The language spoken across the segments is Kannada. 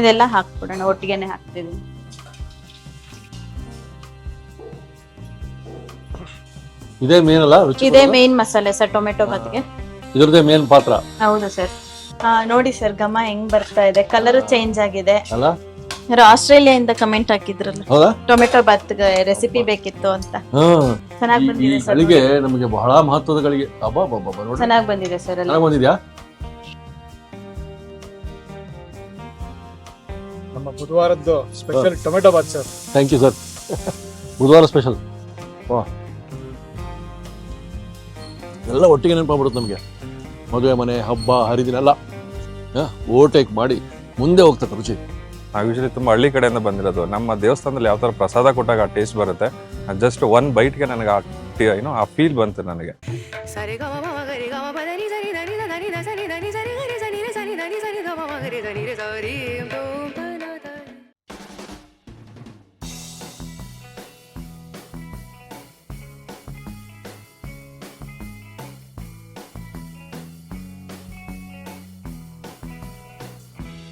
ಇದೆಲ್ಲ ಹಾಕ್ಬಿಡೋಣ, ಒಟ್ಟಿಗೆನೆ ಹಾಕ್ತಿದ್ದೀನಿ. ಇದೇ ಮೇನ್ ಅಲ್ಲ ರುಚಿ? ಇದೇ ಮೇನ್ ಮಸಾಲೆ ಸರ್ ಟೊಮೆಟೊ ಬಾತ್ಗೆ. ಇದರದೇ ಮೇನ್ ಪಾತ್ರ. ಹೌದು ಸರ್. ನೋಡಿ ಸರ್ ಘಮ ಹೆಂಗ್ ಬರ್ತಾ ಇದೆ, ಕಲರ್ ಚೇಂಜ್ ಆಗಿದೆ ಅಲ್ಲ? ಆಸ್ಟ್ರೇಲಿಯಾದಿಂದ ಕಮೆಂಟ್ ಹಾಕಿದ್ರಲ್ಲ, ಟೊಮೆಟೊ ಬಾತ್ಗೆ ರೆಸಿಪಿ ಬೇಕಿತ್ತು ಅಂತ. ಚೆನ್ನಾಗಿ ಬಂದಿದೆ ಸರ್. ಗಳಿಗೆ ನಮಗೆ ಬಹಳ ಮಹತ್ವದ ಗಳಿಗೆ. ಚೆನ್ನಾಗಿ ಬಂದಿದೆ ಸರ್. ಚೆನ್ನಾಗಿ ಬಂದಿದ್ಯಾ? ನಮ್ಮ ಬುಧವಾರದ್ದು special tomato bath sir. Thank you sir. ಬುಧವಾರ ಸ್ಪೆಷಲ್. ಎಲ್ಲ ಒಟ್ಟಿಗೆ ನೆನಪಾಗ್ಬಿಡುತ್ತೆ ನಮಗೆ. ಮದುವೆ ಮನೆ, ಹಬ್ಬ ಹರಿದಿನ ಎಲ್ಲ ಓವರ್ಟೇಕ್ ಮಾಡಿ ಮುಂದೆ ಹೋಗ್ತದೆ ರುಚಿ. ನಾವು ಯೂಶಲಿ ತುಂಬ ಹಳ್ಳಿ ಕಡೆಯಿಂದ ಬಂದಿರೋದು. ನಮ್ಮ ದೇವಸ್ಥಾನದಲ್ಲಿ ಯಾವ ಥರ ಪ್ರಸಾದ ಕೊಟ್ಟಾಗ ಆ ಟೇಸ್ಟ್ ಬರುತ್ತೆ, ಜಸ್ಟ್ ಒನ್ ಬೈಟ್ಗೆ ನನಗೆ ಆ ಫೀಲ್ ಬಂತು ನನಗೆ.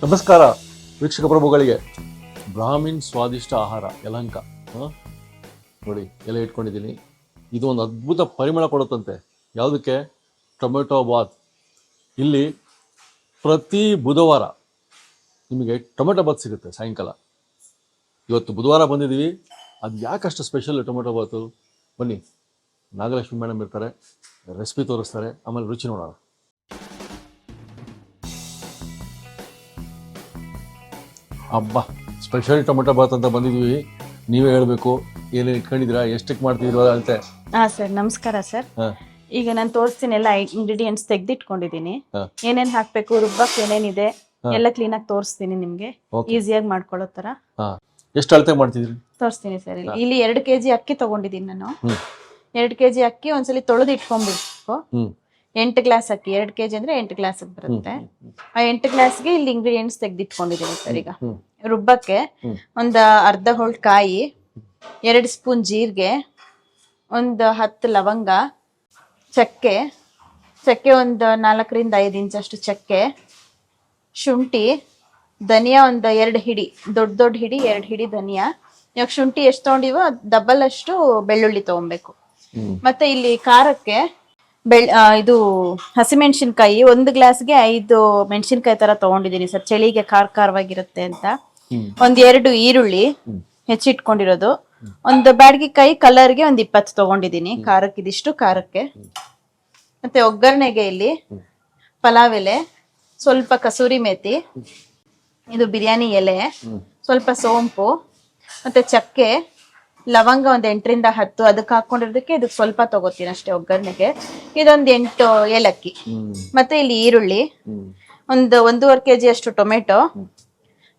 ನಮಸ್ಕಾರ ವೀಕ್ಷಕ ಪ್ರಭುಗಳಿಗೆ. ಬ್ರಾಹ್ಮಿನ್ ಸ್ವಾದಿಷ್ಟ ಆಹಾರ ಯಲಹಂಕ ನೋಡಿ ಎಲೆ ಇಟ್ಕೊಂಡಿದ್ದೀನಿ. ಇದು ಒಂದು ಅದ್ಭುತ ಪರಿಮಳ ಕೊಡುತ್ತಂತೆ. ಯಾವುದಕ್ಕೆ? ಟೊಮೆಟೊ ಬಾತ್. ಇಲ್ಲಿ ಪ್ರತಿ ಬುಧವಾರ ನಿಮಗೆ ಟೊಮೆಟೊ ಬಾತ್ ಸಿಗುತ್ತೆ ಸಾಯಂಕಾಲ. ಇವತ್ತು ಬುಧವಾರ ಬಂದಿದ್ದೀವಿ. ಅದು ಯಾಕಷ್ಟು ಸ್ಪೆಷಲ್ ಟೊಮೆಟೊ ಬಾತು? ಬನ್ನಿ, ನಾಗಲಕ್ಷ್ಮಿ ಮೇಡಮ್ ಇರ್ತಾರೆ, ರೆಸಿಪಿ ತೋರಿಸ್ತಾರೆ, ಆಮೇಲೆ ರುಚಿ ನೋಡೋಣ. ಹಬ್ಬ ಸ್ಪೆಷಲ್ ಟೊಮೆಟೊ ಬಾತ್ ಅಂತ ಬಂದಿದ್ವಿ. ನೀವೇ ಹೇಳ್ಬೇಕು ಏನೇನು ಇಟ್ಕೊಂಡಿದ್ದೀರಾ, ಎಷ್ಟಕ್ಕೆ ಮಾಡ್ತಿದ್ದೀರಾ ಅಂತೆ. ಸರ್ ನಮಸ್ಕಾರ ಸರ್. ಈಗ ನಾನು ತೋರಿಸ್ತೀನಿ, ಎಲ್ಲ ಇಂಗ್ರೀಡಿಯೆಂಟ್ಸ್ ತೆಗೆದಿಟ್ಕೊಂಡಿದ್ದೀನಿ. ಏನೇನ್ ಹಾಕ್ಬೇಕು, ರುಬ್ಬಕ್ಕೆ ಏನೇನಿದೆ ಎಲ್ಲ ಕ್ಲೀನ್ ಆಗಿ ತೋರಿಸ್ತೀನಿ ನಿಮ್ಗೆ, ಈಸಿಯಾಗಿ ಮಾಡ್ಕೊಳ್ಳೋ ತರ. ಎಷ್ಟು ಅಳತೆ ಮಾಡ್ತಿದ್ರಿ ತೋರಿಸ್ತೀನಿ ಸರ್. ಇಲ್ಲಿ 2 kg ಅಕ್ಕಿ ತಗೊಂಡಿದ್ದೀನಿ ನಾನು. 2 kg ಅಕ್ಕಿ ಒಂದ್ಸಲಿ ತೊಳೆದು ಇಟ್ಕೊಂಡ್ಬಿಡ್ಬೇಕು. 8 ಗ್ಲಾಸ್ ಅಕ್ಕಿ, 2 kg ಅಂದ್ರೆ 8 ಗ್ಲಾಸ್ ಬರುತ್ತೆ. ಆ 8 ಗ್ಲಾಸ್ಗೆ ಇಲ್ಲಿ ಇಂಗ್ರೀಡಿಯೆಂಟ್ಸ್ ತೆಗೆದಿಟ್ಕೊಂಡಿದ್ದೀನಿ ಸರ್. ಈಗ ರುಬ್ಬಕ್ಕೆ ಒಂದು ಅರ್ಧ ಹೋಳ್ ಕಾಯಿ, 2 ಸ್ಪೂನ್ ಜೀರಿಗೆ, ಒಂದು 10 ಲವಂಗ, ಚಕ್ಕೆ ಒಂದು 4ರಿಂದ 5 ಇಂಚಷ್ಟು ಚಕ್ಕೆ, ಶುಂಠಿ, ಧನಿಯಾ ಒಂದು 2 ಹಿಡಿ, ದೊಡ್ಡ ಹಿಡಿ 2 ಹಿಡಿ ಧನಿಯಾ. ಇವಾಗ ಶುಂಠಿ ಎಷ್ಟು ತಗೊಂಡಿವೋ ಡಬಲ್ ಅಷ್ಟು ಬೆಳ್ಳುಳ್ಳಿ ತಗೊಬೇಕು. ಮತ್ತೆ ಇಲ್ಲಿ ಖಾರಕ್ಕೆ ಇದು ಹಸಿಮೆಣಸಿನ್ಕಾಯಿ 1 ಗ್ಲಾಸ್ಗೆ 5 ಮೆಣಸಿನ್ಕಾಯಿ ತರ ತಗೊಂಡಿದ್ದೀನಿ ಸರ್, ಚಳಿಗೆ ಖಾರವಾಗಿರುತ್ತೆ ಅಂತ. 2 ಈರುಳ್ಳಿ ಹೆಚ್ಚಿಟ್ಕೊಂಡಿರೋದು, ಒಂದು ಬ್ಯಾಡಗಿಕಾಯಿ ಕಲರ್ಗೆ 20 ತಗೊಂಡಿದ್ದೀನಿ. ಖಾರಕ್ಕೆ ಇದಿಷ್ಟು ಖಾರಕ್ಕೆ. ಮತ್ತೆ ಒಗ್ಗರಣೆಗೆ ಇಲ್ಲಿ ಪಲಾವ್ ಎಲೆ, ಸ್ವಲ್ಪ ಕಸೂರಿ ಮೇಥಿ, ಇದು ಬಿರಿಯಾನಿ ಎಲೆ, ಸ್ವಲ್ಪ ಸೋಂಪು, ಮತ್ತೆ ಚಕ್ಕೆ, ಲವಂಗ ಒಂದು 8ರಿಂದ 10 ಅದಕ್ಕೆ ಹಾಕೊಂಡಿರೋದಕ್ಕೆ ಇದಕ್ಕೆ ಸ್ವಲ್ಪ ತಗೋತೀನಿ ಅಷ್ಟೇ ಒಗ್ಗರಣೆಗೆ. ಇದೊಂದು 8 ಏಲಕ್ಕಿ. ಮತ್ತೆ ಇಲ್ಲಿ ಈರುಳ್ಳಿ, ಒಂದು 1.5 kg ಅಷ್ಟು ಟೊಮೆಟೊ,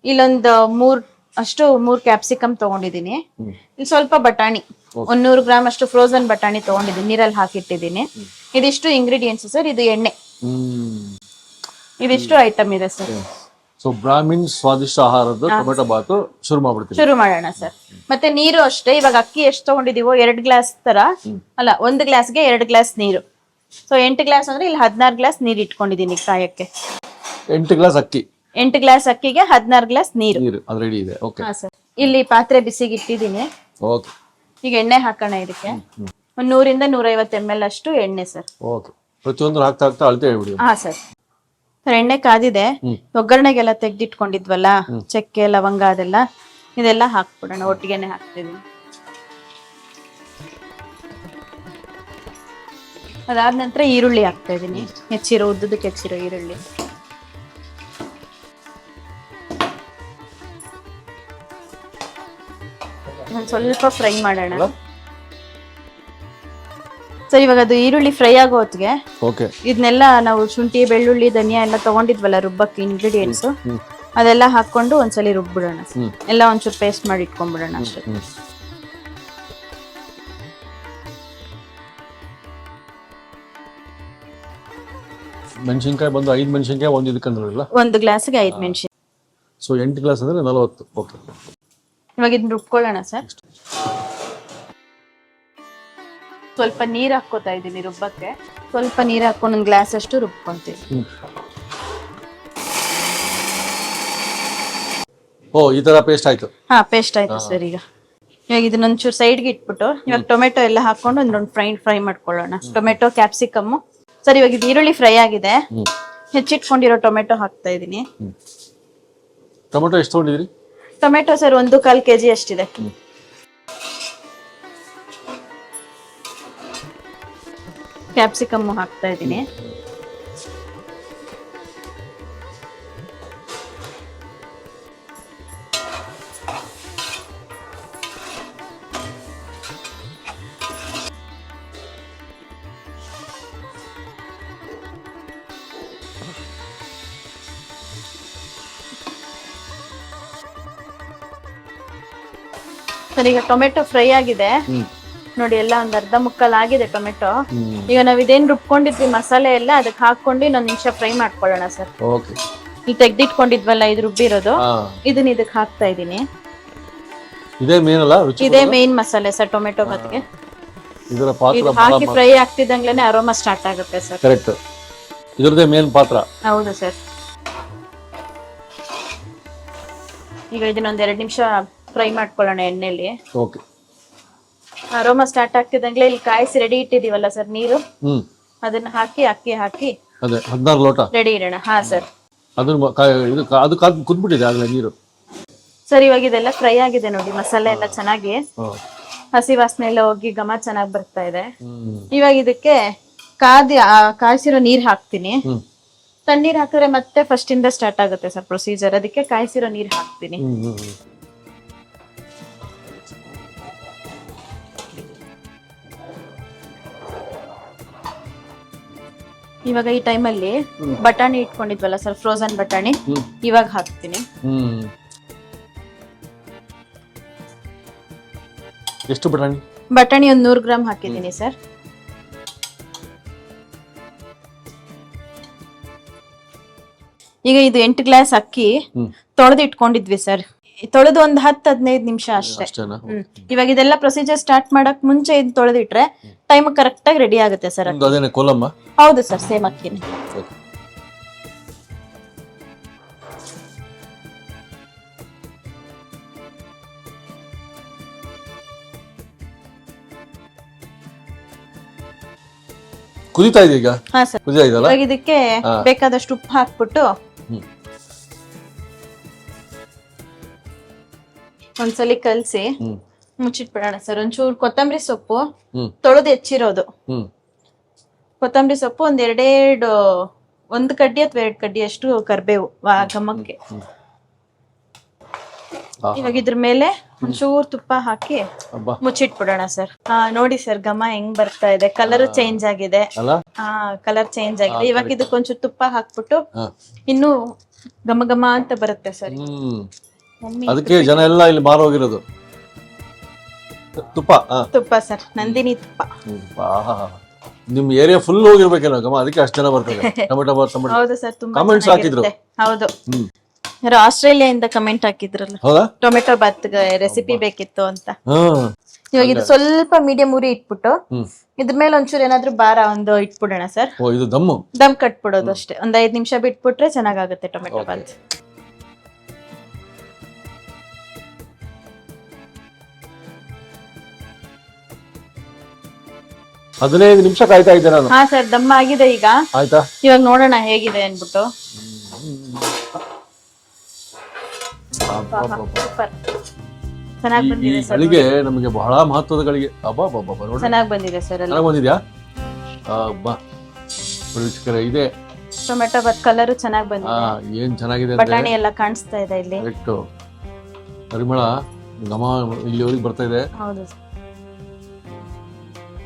ಇಲ್ಲೊಂದು 3 ಕ್ಯಾಪ್ಸಿಕಮ್ ತಗೊಂಡಿದ್ದೀನಿ. ಇಲ್ಲಿ ಸ್ವಲ್ಪ ಬಟಾಣಿ, 100 ಗ್ರಾಮ್ ಅಷ್ಟು ಫ್ರೋಸನ್ ಬಟಾಣಿ ತಗೊಂಡಿದ್ದೀನಿ, ನೀರಲ್ಲಿ ಹಾಕಿಟ್ಟಿದ್ದೀನಿ. ಇದಿಷ್ಟು ಇಂಗ್ರೀಡಿಯೆಂಟ್ಸ್ ಸರ್. ಇದು ಎಣ್ಣೆ, ಇದಿಷ್ಟು ಐಟಮ್ ಇದೆ ಸರ್. ಸೊ ಬ್ರಾಹ್ಮಿನ್ ಸ್ವಾದಿಷ್ಟ ಆಹಾರದ ಟೊಮೆಟೊ ಬಾತು ಶುರು ಮಾಡೋಣ ಸರ್. ಮತ್ತೆ ನೀರು ಅಷ್ಟೇ. ಇವಾಗ ಅಕ್ಕಿ ಎಷ್ಟು ತಗೊಂಡಿದೀವೋ 2 ಗ್ಲಾಸ್ ತರ ಅಲ್ಲ, 1 ಗ್ಲಾಸ್ಗೆ 2 ಗ್ಲಾಸ್ ನೀರು. ಸೊ 8 ಗ್ಲಾಸ್ ಅಂದ್ರೆ ಇಲ್ಲಿ 16 ಗ್ಲಾಸ್ ನೀರು ಇಟ್ಕೊಂಡಿದೀನಿ ಕಾಯಕ್ಕೆ. 8 ಗ್ಲಾಸ್ ಅಕ್ಕಿ, 8 ಗ್ಲಾಸ್ ಅಕ್ಕಿಗೆ 16 ಗ್ಲಾಸ್ ನೀರು. ಅದು ರೆಡಿ ಇದೆ. Okay sir. ಇಲ್ಲಿ ಪಾತ್ರೆ ಬಿಸಿಗೆ ಇಟ್ಟಿದ್ದೀನಿ. ಓಕೆ. ಈಗ ಎಣ್ಣೆ ಹಾಕೋಣ. ಇದಕ್ಕೆ ಒಂದು 100ರಿಂದ 150 ml ಅಷ್ಟು ಎಣ್ಣೆ ಸರ್. ಓಕೆ. ಪ್ರತಿಯೊಂದು ಹಾಕ್ತಾ ಅಳತೆ ಹೇಳ್ಬಿಡಿ. ಸರ್. ಎಣ್ಣೆ ಕಾದಿದೆ. ಒಗ್ಗರಣೆಗೆಲ್ಲ ತೆಗ್ದಿಟ್ಕೊಂಡಿದ್ವಲ್ಲ, ಚಕ್ಕೆ ಲವಂಗ ಇದೆಲ್ಲ ಹಾಕ್ಬಿಡೋಣ, ಒಟ್ಟಿಗೆನೆ ಹಾಕ್ತಿದ್ದೀನಿ. ಅದಾದ ನಂತರ ಈರುಳ್ಳಿ ಹಾಕ್ತಾ ಇದೀನಿ, ಉದ್ದದಕ್ಕೆ ಹೆಚ್ಚಿರೋ ಈರುಳ್ಳಿ. ಸ್ವಲ್ಪ ಫ್ರೈ ಮಾಡೋಣ ಸರ್. ಇವಾಗ ಅದು ಈರುಳ್ಳಿ ಫ್ರೈ ಆಗೋ ಹೊತ್ತಿಗೆ ಇದನ್ನೆಲ್ಲ ನಾವು ಶುಂಠಿ ಬೆಳ್ಳುಳ್ಳಿ ಧನಿಯಾ ಎಲ್ಲ ತಗೊಂಡಿದ್ವಲ್ಲ ರುಬ್ಬಕ್ಕೆ ಇಂಗ್ರೀಡಿಯೆಂಟ್ಸ್, ಅದೆಲ್ಲ ಹಾಕೊಂಡು ಒಂದ್ಸಲಿ ರುಬ್ಬಿಡೋಣ. ಎಲ್ಲ ಒಂಚೂರು ಪೇಸ್ಟ್ ಮಾಡಿ ಇಟ್ಕೊಂಡ್ಬಿಡೋಣ ಅಷ್ಟೇ. ಮೆಣಸಿನಕಾಯಿ ಬಂದು 5 ಮೆಣಸಿನಕಾಯಿ ಒಂದು ಇದಕ್ಕಂದ್ರಲ್ಲ, 1 ಗ್ಲಾಸ್ಗೆ 5 ಮೆಣಸಿನ. ಸೊ 8 ಗ್ಲಾಸ್ ಅಂದ್ರೆ 40. ಓಕೆ. ಇವಾಗ ಇದನ್ನ ರುಬ್ಕೊಳ್ಳೋಣ ಸರ್. ಸ್ವಲ್ಪ ನೀರು ಹಾಕೋತಾ ಇದ್ದೀನಿ ರುಬ್ಬಕ್ಕೆ. ಸ್ವಲ್ಪ ನೀರು ಹಾಕೊಂಡು 1 ಗ್ಲಾಸ್ ಅಷ್ಟು ರುಬ್ಕೊಂತೀವಿ. ಓ ಈ ತರ ಪೇಸ್ಟ್ ಆಯ್ತು. ಹಾ ಪೇಸ್ಟ್ ಆಯ್ತು ಸರ್. ಇವಾಗ ಇದನ್ನೊಂಚೂರು ಸೈಡ್ಗೆ ಇಟ್ಬಿಟ್ಟು ಇವಾಗ ಟೊಮೆಟೊ ಎಲ್ಲ ಹಾಕೊಂಡು ಒಂದೊಂದು ಫ್ರೈ ಮಾಡ್ಕೊಳ್ಳೋಣ. Tomato capsicum sir. ಇವಾಗ ಇದು ಈರುಳ್ಳಿ ಫ್ರೈ ಆಗಿದೆ, ಹೆಚ್ಚಿಟ್ಕೊಂಡಿರೋ ಟೊಮೆಟೊ ಹಾಕ್ತಾ ಇದೀನಿ. ಟೊಮೆಟೊ ಎಷ್ಟು ತಗೊಂಡಿದ್ರಿ? ಟೊಮೆಟೊ ಸರ್ 1/4 kg ಅಷ್ಟಿದೆ. ಕ್ಯಾಪ್ಸಿಕಮ್ ಹಾಕ್ತಾ ಇದೀನಿ. ಸರ್ ಈಗ ಟೊಮೆಟೊ ಫ್ರೈ ಆಗಿದೆ ನೋಡಿ, ಎಲ್ಲ ಒಂದ್ ಅರ್ಧ ಮುಕ್ಕಾಲ್ ಆಗಿದೆ ಟೊಮೆಟೊ. ಈಗ ನಾವ್ ಇದೇನ್ ರುಬ್ಕೊಂಡಿದ್ವಿ ಮಸಾಲೆ ಎಲ್ಲ ಅದಕ್ಕೆ ಹಾಕೊಂಡು ಇನ್ನೊಂದ್ ನಿಮಿಷ ಫ್ರೈ ಮಾಡ್ಕೊಳ್ಳೋಣ ಸರ್. ಓಕೆ. ಈಗ ತೆಗ್ದಿಟ್ಕೊಂಡಿದ್ವಲ್ಲ ಇದು ರುಬ್ಬಿರೋದು, ಇದನ್ನ ಇದಕ್ಕೆ ಹಾಕ್ತಾ ಇದೀನಿ. ಇದೇ ಮೇನ್ ಅಲ್ಲ ರುಚಿ? ಇದೇ ಮೇನ್ ಮಸಾಲೆ ಸರ್ ಟೊಮೆಟೊ ಬಾತ್ಗೆ. ಇದರ ಪಾತ್ರ ಹಾಕಿ ಫ್ರೈ ಆಗ್ತಿದ್ದಂಗ್ಲೇನೆ ಅರೋಮಾ ಸ್ಟಾರ್ಟ್ ಆಗುತ್ತೆ ಸರ್. ಕರೆಕ್ಟ್, ಇದ್ರದೇ ಮೇನ್ ಪಾತ್ರ. ಹೌದು ಸರ್. ಈಗ ಇದನ್ನೊಂದ್ 2 ನಿಮಿಷ ಫ್ರೈ ಮಾಡ್ಕೊಳ್ಳೋಣ ಎಣ್ಣೆಲಿ. ಓಕೆ. ಅರೋಮಾ ಸ್ಟಾರ್ಟ್ ಆಗ್ತಿದ್ದಂಗ್ಲೇ ಇಲ್ಲಿ ಕಾಯಿಸಿ ರೆಡಿ ಇಟ್ಟಿದೀವಲ್ಲ ಸರ್ ನೀರು, ಅದನ್ನ ಹಾಕಿ ಅಕ್ಕಿ ಹಾಕಿ ಅದೇ 16 ಲೋಟ ರೆಡಿ ಇಡೋಣ. ಹಾ ಸರ್. ಅದು ಕುದ್ಬಿಟ್ಟಿದೆ ಆಗ್ಲೇ ನೀರು ಸರ್. ಇವಾಗ ಇದೆಲ್ಲ ಫ್ರೈ ಆಗಿದೆ ನೋಡಿ, ಮಸಾಲೆ ಎಲ್ಲ ಚೆನ್ನಾಗಿ ಹಸಿ ವಾಸನೆ ಎಲ್ಲ ಹೋಗಿ ಘಮ ಚೆನ್ನಾಗಿ ಬರ್ತಾ ಇದೆ. ಇವಾಗ ಇದಕ್ಕೆ ಕಾಯಿಸಿರೋ ನೀರ್ ಹಾಕ್ತೀನಿ. ತಣ್ಣೀರ್ ಹಾಕಿದ್ರೆ ಮತ್ತೆ ಫಸ್ಟ್ ಇಂದ ಸ್ಟಾರ್ಟ್ ಆಗುತ್ತೆ ಸರ್ ಪ್ರೊಸೀಜರ್. ಅದಕ್ಕೆ ಕಾಯಿಸಿರೋ ನೀರ್ ಹಾಕ್ತೀನಿ. ಇವಾಗ ಈ ಟೈಮಲ್ಲಿ ಬಟಾಣಿ ಇಟ್ಕೊಂಡಿದ್ವಲ್ಲ ಸರ್, ಫ್ರೋಸನ್ ಬಟಾಣಿ ಇವಾಗ ಹಾಕ್ತೀನಿ. ಎಷ್ಟು ಬಟಾಣಿ? ಬಟಾಣಿ ಒಂದು 100 ಗ್ರಾಮ್ ಹಾಕಿದ್ದೀನಿ ಸರ್. ಈಗ ಇದು 8 ಗ್ಲಾಸ್ ಅಕ್ಕಿ ತೊಳೆದು ಇಟ್ಕೊಂಡಿದ್ವಿ ಸರ್. ತೊಳೆದು ಒಂದು 10-15 ನಿಮಿಷ ಅಷ್ಟೇ. ಇವಾಗ ಇದೆಲ್ಲ ಪ್ರೊಸೀಜರ್ ಸ್ಟಾರ್ಟ್ ಮಾಡಕ್ ಮುಂಚೆ ಇದು ತೊಳೆದಿಟ್ರೆ ಟೈಮ್ ಕರೆಕ್ಟ್ ಆಗಿ ರೆಡಿ ಆಗುತ್ತೆ ಸರ್. ಕೋಲಮ್ಮ? ಹೌದು ಸರ್, ಸೇಮ್ ಅಕ್ಕಿನೇ. ಕುದಿತಾ ಇದೆ ಈಗ? ಹಾ ಸರ್. ಇವಾಗ ಇದಕ್ಕೆ ಬೇಕಾದಷ್ಟು ಉಪ್ಪು ಹಾಕ್ಬಿಟ್ಟು ಒಂದ್ಸಲಿ ಕಲ್ಸಿ ಮುಚ್ಚಿಟ್ಬಿಡೋಣ ಸರ್. ಒಂಚೂರು ಕೊತ್ತಂಬರಿ ಸೊಪ್ಪು ತೊಳೆದು ಹೆಚ್ಚಿರೋದು, ಕೊತ್ತಂಬರಿ ಸೊಪ್ಪು ಒಂದು ಕಡ್ಡಿ ಅಥವಾ 2 ಕಡ್ಡಿ ಅಷ್ಟು ಕರ್ಬೇವು ಘಮಕ್ಕೆ. ಇವಾಗ ಇದ್ರ ಮೇಲೆ ಒಂಚೂರು ತುಪ್ಪ ಹಾಕಿ ಮುಚ್ಚಿಟ್ಬಿಡೋಣ ಸರ್. ನೋಡಿ ಸರ್, ಘಮ ಹೆಂಗ್ ಬರ್ತಾ ಇದೆ, ಕಲರ್ ಚೇಂಜ್ ಆಗಿದೆ. ಕಲರ್ ಚೇಂಜ್ ಆಗಿದೆ. ಇವಾಗ ಇದಕ್ಕೆ ಒಂಚೂರು ತುಪ್ಪ ಹಾಕ್ಬಿಟ್ಟು ಇನ್ನು ಘಮ ಘಮ ಅಂತ ಬರುತ್ತೆ ಸರ್. ಅದಕ್ಕೆ ಜನ ಎಲ್ಲ ಇಲ್ಲಿ ಮಾರೋಗಿರೋದು ತುಪ್ಪ ಸರ್, ನಂದಿನಿ ತುಪ್ಪ. ನಿಮ್ ಏರಿಯಾ ಫುಲ್ ಹೋಗಿರ್ಬೇಕೇನೋ ಘಮ, ಅದಕ್ಕೆ ಅಷ್ಟು ಜನ ಬರ್ತಾರೆ. ಟೊಮೆಟೊ ಬಾತ್ ಹೌದು ಸರ್, ತುಂಬಾ ಕಮೆಂಟ್ಸ್ ಹಾಕಿದ್ರು. ಹೌದು, ಯಾರು ಆಸ್ಟ್ರೇಲಿಯಾದಿಂದ ಕಮೆಂಟ್ ಹಾಕಿದ್ರಲ್ಲ, ಟೊಮೆಟೊ ಬಾತ್ ರೆಸಿಪಿ ಬೇಕಿತ್ತು ಅಂತ. ಇವಾಗ ಇದು ಸ್ವಲ್ಪ ಮೀಡಿಯಂ ಉರಿ ಇಟ್ಬಿಟ್ಟು ಇದ್ರ ಮೇಲೆ ಒಂಚೂರು ಏನಾದ್ರು ಭಾರ ಒಂದು ಇಟ್ಬಿಡೋಣ ಸರ್. ಇದು ದಮ್ ಕಟ್ಬಿಡೋದು ಅಷ್ಟೇ. ಒಂದ್ 5 ನಿಮಿಷ ಬಿಟ್ಬಿಟ್ರೆ ಚೆನ್ನಾಗಾಗುತ್ತೆ ಟೊಮೆಟೊ ಬಾತ್. ಹದಿನೈದು ನಿಮಿಷ ಕಾಯ್ತಾ ಇದ್ದೆ ನಾನು. ಹಾ ಸರ್, ದಮ್ಮ ಆಗಿದೆ ಈಗ. ಆಯ್ತಾ? ಇವಾಗ ನೋಡೋಣ ಹೇಗಿದೆ ಅನ್ಬಿಟ್ಟು. ಚೆನ್ನಾಗಿ ಬಂದಿದೆ ಸರ್. ಗಳಿಗೆ ನಮಗೆ ಬಹಳ ಮಹತ್ವದ ಗಳಿಗೆ. ಚೆನ್ನಾಗಿ ಬಂದಿದೆ ಸರ್. ಚೆನ್ನಾಗಿ ಬಂದಿದ್ಯಾ? ಇದೆ ಟೊಮೆಟೊ ಬಾತ್ ಕಲರ್ ಚೆನ್ನಾಗಿ ಬಂದಿದೆ. ಏನ್ ಚೆನ್ನಾಗಿದೆ, ಬಟಾಣಿ ಎಲ್ಲ ಕಾಣಿಸ್ತಾ ಇದೆ ಇಲ್ಲಿ. ಪರಿಮಳ ಘಮ ಇಲ್ಲಿವರೆಗೆ ಬರ್ತಾ ಇದೆ. ಹೌದು,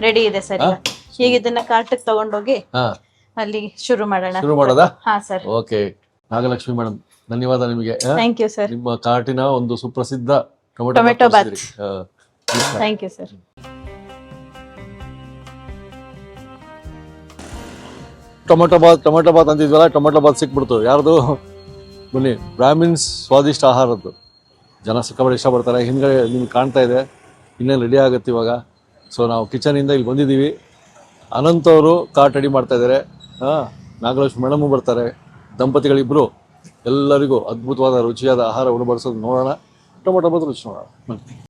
ರೆಡಿ ಇದೆ ಸರ್. ಈಗ ಇದನ್ನ ಕಾರ್ಟ್ಗೆ ತಗೊಂಡೋಗಿ ಅಲ್ಲಿ ಶುರು ಮಾಡೋದಾ? ಹಾ ಸರ್. ಓಕೆ, ನಾಗಲಕ್ಷ್ಮಿ ಮೇಡಮ್, ಧನ್ಯವಾದ ನಿಮಗೆ. Thank you sir. ನಿಮ್ಮ ಕಾರ್ಟಿನ ಒಂದು ಸುಪ್ರಸಿದ್ಧ tomato bath. Thank you sir. Tomato bath ಅಂತಿದ್ವಲ್ಲ, ಟೊಮೆಟೊ ಬಾತ್ ಸಿಕ್ಬಿಡ್ತು. ಯಾರ್ದು? ಬನ್ನಿ, ಬ್ರಾಹ್ಮಿನ್ಸ್ ಸ್ವಾದಿಷ್ಟ ಆಹಾರದ್ದು. ಜನ ಸಿಕ್ಕಾಪಟ್ಟೆ ಇಷ್ಟಪಡ್ತಾರೆ. ಹಿಂದ್ಗಡೆ ನಿಮ್ಗೆ ಕಾಣ್ತಾ ಇದೆ, ಇನ್ನೇನು ರೆಡಿ ಆಗುತ್ತೆ ಇವಾಗ. ಸೊ ನಾವು ಕಿಚನಿಂದ ಇಲ್ಲಿ ಬಂದಿದ್ದೀವಿ. ಅನಂತ್ ಅವರು ಕಾರ್ಟ್ ರೆಡಿ ಮಾಡ್ತಾ ಇದ್ದಾರೆ. ನಾಗಲಕ್ಷ್ಮಿ ಮೇಡಮು ಬರ್ತಾರೆ, ದಂಪತಿಗಳಿಬ್ರು ಎಲ್ಲರಿಗೂ ಅದ್ಭುತವಾದ ರುಚಿಯಾದ ಆಹಾರ ಉಣಬಡಿಸೋದು ನೋಡೋಣ. ಟೊಮೊಟೊ ಬಾತ್ ರುಚಿ ನೋಡೋಣ ಬನ್ನಿ.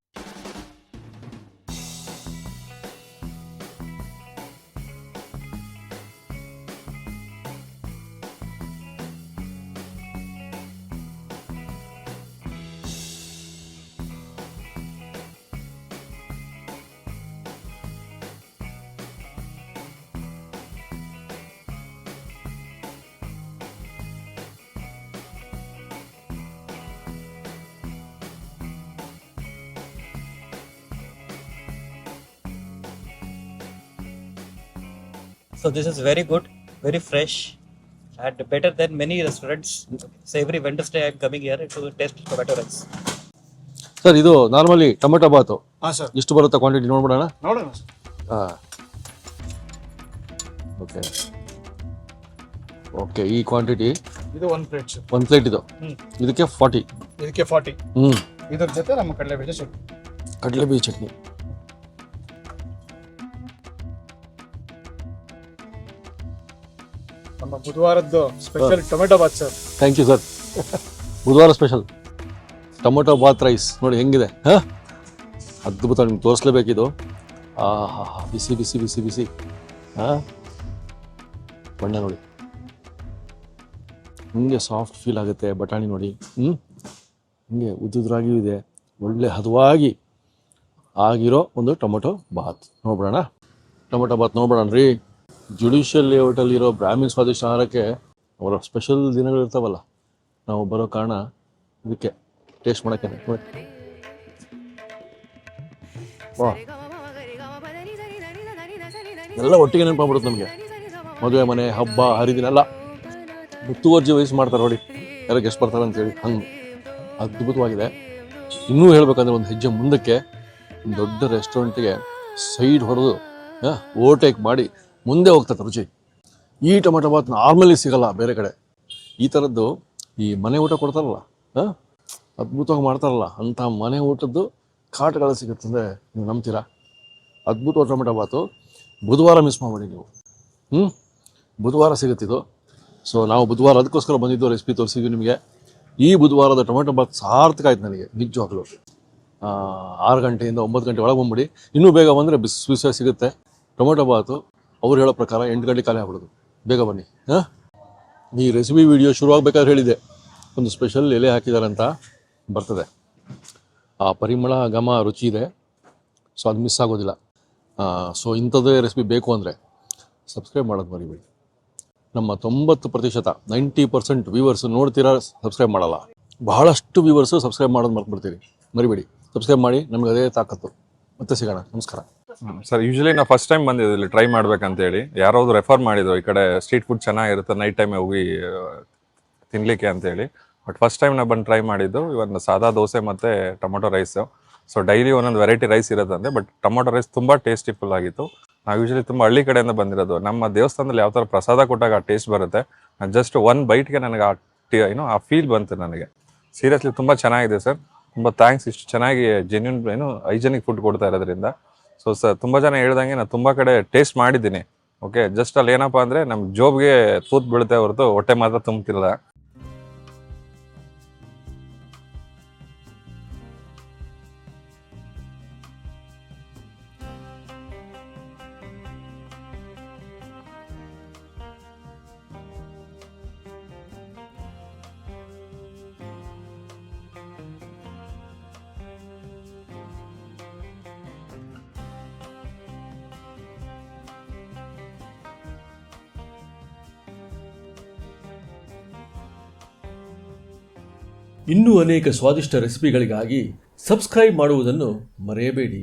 So this is very good, very fresh, and better than many restaurants. So every Wednesday I am coming here to taste tomato rice. Sir, ಇದು ನಾರ್ಮಲಿ ಟೊಮೆಟೊ ಬಾತು ಹಾ ಸರ್, ಎಷ್ಟು ಬರುತ್ತೆ ಕ್ವಾಂಟಿಟಿ ನೋಡ್ಬಿಡೋಣ. ನೋಡೋಣ ಸರ್. ಹಾಂ, ಓಕೆ ಓಕೆ. ಈ ಕ್ವಾಂಟಿಟಿ ಇದು 1 ಪ್ಲೇಟ್ ಸರ್. 1 ಪ್ಲೇಟ್ ಇದು. ಇದಕ್ಕೆ 40. ಇದಕ್ಕೆ 40. ಇದ್ರ ಜೊತೆ ನಮ್ಮ ಕಡಲೆ ಬೀಜ ಚಟ್ನಿ. ಕಡಲೆ ಬೀಜ ಚಟ್ನಿ. ನಮ್ಮ ಬುಧವಾರದ್ದು special tomato bath sir. Thank you sir. ಬುಧವಾರ ಸ್ಪೆಷಲ್ ಟೊಮೊಟೊ ಬಾತ್ ರೈಸ್ ನೋಡಿ ಹೆಂಗಿದೆ. ಹಾಂ, ಅದ್ಭುತ. ನಿಮ್ಗೆ ತೋರಿಸ್ಲೇಬೇಕಿದು. ಹಾ, ಬಿಸಿ ಬಿಸಿ ಬಿಸಿ ಬಿಸಿ. ಹಾಂ, ಬಣ್ಣ ನೋಡಿ ಹಿಂಗೆ ಸಾಫ್ಟ್ ಫೀಲ್ ಆಗುತ್ತೆ. ಬಟಾಣಿ ನೋಡಿ ಹಿಂಗೆ ಉದ್ದುದ್ರಾಗಿಯೂ ಇದೆ. ಒಳ್ಳೆ ಹದವಾಗಿ ಆಗಿರೋ ಒಂದು ಟೊಮೊಟೊ ಬಾತ್ ನೋಡ್ಬಿಡೋಣ. ಟೊಮೊಟೊ ಬಾತ್ ನೋಡ್ಬಿಡೋಣ ರೀ. ಜುಡಿಷಿಯಲ್ ಲೇಔಟಲ್ಲಿರೋ ಬ್ರಾಹ್ಮಿನ್ ಸ್ವಾದಿಷ್ಟ ಆಹಾರಕ್ಕೆ ಅವರ ಸ್ಪೆಷಲ್ ದಿನಗಳಿರ್ತಾವಲ್ಲ, ನಾವು ಬರೋ ಕಾರಣ ಇದಕ್ಕೆ ಟೇಸ್ಟ್ ಮಾಡೋಕ್ಕೆ. ನೋಡಿ, ವಾ, ಎಲ್ಲ ಒಟ್ಟಿಗೆ ನೆನಪಾಗ್ಬಿಡುತ್ತೆ ನಮಗೆ. ಮದುವೆ ಮನೆ, ಹಬ್ಬ ಹರಿದಿನ ಎಲ್ಲ ಮುತುವರ್ಜಿ ವಹಿಸಿ ಮಾಡ್ತಾರೆ ನೋಡಿ, ಯಾರೋ ಗೆಸ್ಟ್ ಬರ್ತಾರೆ ಅಂತೇಳಿ. ಹಂಗೆ ಅದ್ಭುತವಾಗಿದೆ. ಇನ್ನೂ ಹೇಳ್ಬೇಕಂದ್ರೆ ಒಂದು ಹೆಜ್ಜೆ ಮುಂದಕ್ಕೆ ಒಂದು ದೊಡ್ಡ ರೆಸ್ಟೋರೆಂಟಿಗೆ ಸೈಡ್ ಹೊಡೆದು ಓವರ್ಟೇಕ್ ಮಾಡಿ ಮುಂದೆ ಹೋಗ್ತದೆ ರುಚಿ. ಈ ಟೊಮೆಟೊ ಬಾತ್ ನಾರ್ಮಲಿ ಸಿಗಲ್ಲ ಬೇರೆ ಕಡೆ. ಈ ಥರದ್ದು ಈ ಮನೆ ಊಟ ಕೊಡ್ತಾರಲ್ಲ, ಅದ್ಭುತವಾಗಿ ಮಾಡ್ತಾರಲ್ಲ, ಅಂಥ ಮನೆ ಊಟದ್ದು ಕಾಟಗಳು ಸಿಗುತ್ತೆ ಅಂದರೆ ನೀವು ನಂಬ್ತೀರಾ? ಅದ್ಭುತವಾದ ಟೊಮೆಟೊ ಬಾತು. ಬುಧವಾರ ಮಿಸ್ ಮಾಡಬೇಡಿ ನೀವು. ಬುಧವಾರ ಸಿಗುತ್ತಿದ್ದು. ಸೊ ನಾವು ಬುಧವಾರ ಅದಕ್ಕೋಸ್ಕರ ಬಂದಿದ್ದು, ರೆಸಿಪಿ ತೋರಿಸಿದ್ವಿ ನಿಮಗೆ. ಈ ಬುಧವಾರದ ಟೊಮೆಟೊ ಬಾತ್ ಸಾರ್ಥಕ ಆಯ್ತು ನನಗೆ ನಿಜವಾಗ್ಲೂ. 6 ಗಂಟೆಯಿಂದ 9 ಗಂಟೆ ಒಳಗೆ ಬಂದ್ಬಿಡಿ. ಇನ್ನೂ ಬೇಗ ಬಂದರೆ ಬಿಸಿ ಬಿಸಿಯಾಗಿ ಸಿಗುತ್ತೆ ಟೊಮೆಟೊ ಬಾತು. ಅವ್ರು ಹೇಳೋ ಪ್ರಕಾರ 8 ಗಂಟೆ ಖಾಲಿ ಆಗ್ಬಿಡೋದು. ಬೇಗ ಬನ್ನಿ. ಈ ರೆಸಿಪಿ ವಿಡಿಯೋ ಶುರುವಾಗಬೇಕಾದ್ರೆ ಹೇಳಿದೆ, ಒಂದು ಸ್ಪೆಷಲ್ ಎಲೆ ಹಾಕಿದ್ದಾರೆ ಅಂತ ಬರ್ತದೆ. ಆ ಪರಿಮಳ, ಘಮ, ರುಚಿ ಇದೆ. ಸೊ ಅದು ಮಿಸ್ ಆಗೋದಿಲ್ಲ. ಸೊ ಇಂಥದ್ದೇ ರೆಸಿಪಿ ಬೇಕು ಅಂದರೆ ಸಬ್ಸ್ಕ್ರೈಬ್ ಮಾಡೋದು ಮರಿಬೇಡಿ. ನಮ್ಮ 90%, 90% ವ್ಯೂವರ್ಸ್ ನೋಡ್ತೀರಾ, ಸಬ್ಸ್ಕ್ರೈಬ್ ಮಾಡಲ್ಲ. ಬಹಳಷ್ಟು ವ್ಯೂವರ್ಸು ಸಬ್ಸ್ಕ್ರೈಬ್ ಮಾಡೋದು ಮರ್ತ್ಬಿಡ್ತೀರಿ. ಮರಿಬೇಡಿ, ಸಬ್ಸ್ಕ್ರೈಬ್ ಮಾಡಿ. ನಮ್ಗೆ ಅದೇ ತಾಕತ್ತು. ಮತ್ತೆ ಸಿಗೋಣ. ನಮಸ್ಕಾರ ಸರ್. ಯೂಶಲಿ ನಾವು ಫಸ್ಟ್ ಟೈಮ್ ಬಂದಿದ್ದು ಇಲ್ಲಿ ಟ್ರೈ ಮಾಡ್ಬೇಕಂತೇಳಿ. ಯಾರಾದ್ರು ರೆಫರ್ ಮಾಡಿದ್ರು, ಈ ಕಡೆ ಸ್ಟ್ರೀಟ್ ಫುಡ್ ಚೆನ್ನಾಗಿರುತ್ತೆ ನೈಟ್ ಟೈಮ್ ಹೋಗಿ ತಿನ್ಲಿಕ್ಕೆ ಅಂತೇಳಿ. ಬಟ್ ಫಸ್ಟ್ ಟೈಮ್ ನಾವು ಬಂದು ಟ್ರೈ ಮಾಡಿದ್ದು ಇವತ್ತು ಸಾದಾ ದೋಸೆ ಮತ್ತು ಟೊಮೊಟೊ ರೈಸು. ಸೊ ಡೈಲಿ ಒಂದೊಂದು ವೆರೈಟಿ ರೈಸ್ ಇರೋದಂತೆ, ಬಟ್ ಟೊಮೊಟೊ ರೈಸ್ ತುಂಬ ಟೇಸ್ಟಿಫುಲ್ ಆಗಿತ್ತು. ನಾವು ಯೂಶಲಿ ತುಂಬ ಹಳ್ಳಿ ಕಡೆಯಿಂದ ಬಂದಿರೋದು. ನಮ್ಮ ದೇವಸ್ಥಾನದಲ್ಲಿ ಯಾವ ಥರ ಪ್ರಸಾದ ಕೊಟ್ಟಾಗ ಆ ಟೇಸ್ಟ್ ಬರುತ್ತೆ, ಜಸ್ಟ್ 1 ಬೈಟ್ಗೆ ನನಗೆ ಆ ಫೀಲ್ ಬಂತು ನನಗೆ. ಸೀರಿಯಸ್ಲಿ ತುಂಬ ಚೆನ್ನಾಗಿದೆ ಸರ್. ತುಂಬ ಥ್ಯಾಂಕ್ಸ್ ಇಷ್ಟು ಚೆನ್ನಾಗಿ ಜೆನ್ಯೂನ್ ಹೈಜೆನಿಕ್ ಫುಡ್ ಕೊಡ್ತಾ ಇರೋದ್ರಿಂದ. ಸೊ ಸರ್, ತುಂಬ ಜನ ಹೇಳ್ದಂಗೆ ನಾನು ತುಂಬ ಕಡೆ ಟೇಸ್ಟ್ ಮಾಡಿದ್ದೀನಿ. ಓಕೆ, ಜಸ್ಟ್ ಅಲ್ಲಿ ಏನಪ್ಪ ಅಂದರೆ ನಮ್ಮ ಜೋಬ್ಗೆ ತೂತ್ ಬೀಳುತ್ತೆ ಹೊರತು ಹೊಟ್ಟೆ ಮಾತ್ರ ತುಂಬ್ತಿಲ್ಲ. ಇನ್ನೂ ಅನೇಕ ಸ್ವಾದಿಷ್ಟ ರೆಸಿಪಿಗಳಿಗಾಗಿ ಸಬ್ಸ್ಕ್ರೈಬ್ ಮಾಡುವುದನ್ನು ಮರೆಯಬೇಡಿ.